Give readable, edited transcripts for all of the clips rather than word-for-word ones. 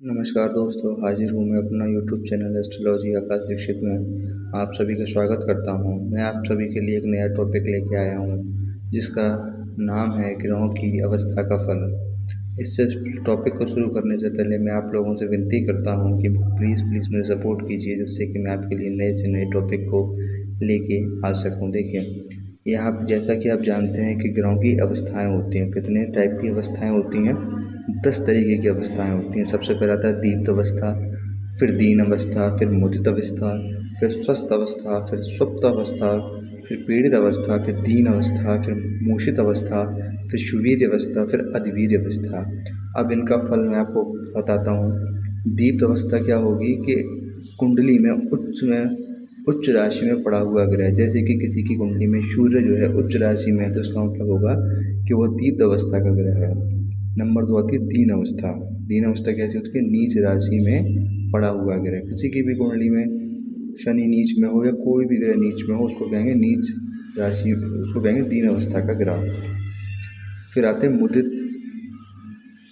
नमस्कार दोस्तों, हाजिर हूँ मैं अपना यूट्यूब चैनल एस्ट्रोलॉजी आकाश दीक्षित में। आप सभी का स्वागत करता हूँ। मैं आप सभी के लिए एक नया टॉपिक लेके आया हूँ जिसका नाम है ग्रहों की अवस्था का फल। इस टॉपिक को शुरू करने से पहले मैं आप लोगों से विनती करता हूँ कि प्लीज़ मुझे सपोर्ट कीजिए, जिससे कि मैं आपके लिए नए से नए टॉपिक को लेके आ सकूँ। देखिए, यहाँ जैसा कि आप जानते हैं कि ग्रहों की अवस्थाएँ होती हैं। कितने टाइप की अवस्थाएँ होती हैं? 10 तरीके की अवस्थाएँ होती हैं। सबसे पहला आता है दीप्त अवस्था, फिर दीन अवस्था, फिर मुदित अवस्था, फिर स्वस्थ अवस्था, फिर सुप्त अवस्था, फिर पीड़ित अवस्था, फिर दीन अवस्था, फिर मूषित अवस्था, फिर सुवीर्य अवस्था, फिर अधवीर्य अवस्था। अब इनका फल मैं आपको बताता हूँ। दीप्त अवस्था क्या होगी कि कुंडली में उच्च राशि में पड़ा हुआ ग्रह, जैसे कि किसी की कुंडली में सूर्य जो है उच्च राशि में है, तो इसका मतलब होगा कि वो दीप्त अवस्था का ग्रह है। नंबर 2 आती है दीन अवस्था। दीन अवस्था कैसी होती है? नीच राशि में पड़ा हुआ ग्रह। किसी की भी कुंडली में शनि नीच में हो या कोई भी ग्रह नीच में हो, उसको कहेंगे नीच राशि, उसको कहेंगे दीन अवस्था का ग्रह। फिर आते हैं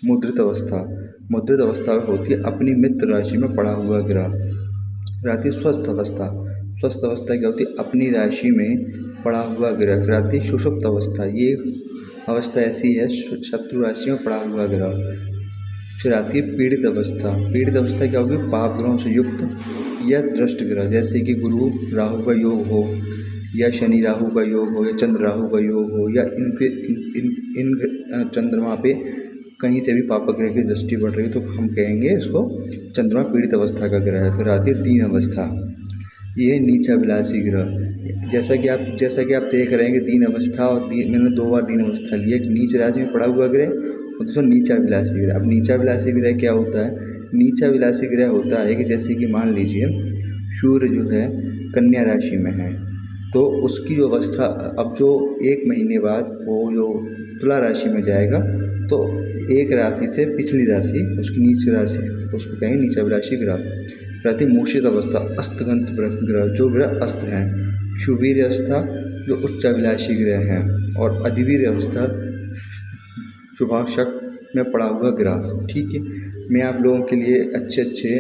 मुद्रित अवस्था। मुद्रित अवस्था होती है अपनी मित्र राशि में पड़ा हुआ ग्रह। फिर आती है स्वस्थ अवस्था। स्वस्थ अवस्था क्या होती है? अपनी राशि में पड़ा हुआ ग्रह। फिर आती है सुषुप्त अवस्था। ये अवस्था ऐसी है शत्रु राशि में पड़ा हुआ ग्रह। फिर आती है पीड़ित अवस्था। पीड़ित अवस्था क्या होगी? पाप ग्रहों से युक्त या दृष्ट ग्रह, जैसे कि गुरु राहु का योग हो, या शनि राहु का योग हो, या चंद्र राहु का योग हो, या इन चंद्रमा पे कहीं से भी पाप ग्रह की दृष्टि पड़ रही है, तो हम कहेंगे इसको चंद्रमा पीड़ित अवस्था का ग्रह है। फिर आती है दीन अवस्था। ये है नीचाभिलाषी ग्रह। जैसा कि आप देख रहे हैं कि दीन अवस्था और मैंने 2 बार दीन अवस्था ली है। एक नीच राशि में पड़ा हुआ ग्रह और दूसरा नीचाभिलाषी ग्रह। अब नीचाभिलाषी ग्रह क्या होता है? नीचाभिलाषी ग्रह होता है कि जैसे कि मान लीजिए सूर्य जो है कन्या राशि में है, तो उसकी जो अवस्था अब जो 1 महीने बाद वो जो तुला राशि में जाएगा, तो एक राशि से पिछली राशि उसकी नीच राशि, उसको कहेंगे नीचाभिलाषी ग्रह। रहती मूषित अवस्था, अस्तगंत ग्रह, जो ग्रह अस्त हैं। सुवीर्य अवस्था जो उच्चाभिलाषी ग्रह हैं, और अधवीर्य अवस्था शुभाशक में पड़ा हुआ ग्रह। ठीक है, मैं आप लोगों के लिए अच्छे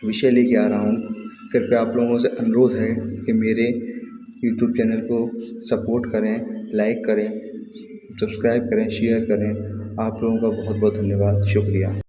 विषय लेके आ रहा हूँ। कृपया आप लोगों से अनुरोध है कि मेरे यूट्यूब चैनल को सपोर्ट करें, लाइक करें, सब्सक्राइब करें, शेयर करें। आप लोगों का बहुत बहुत धन्यवाद, शुक्रिया।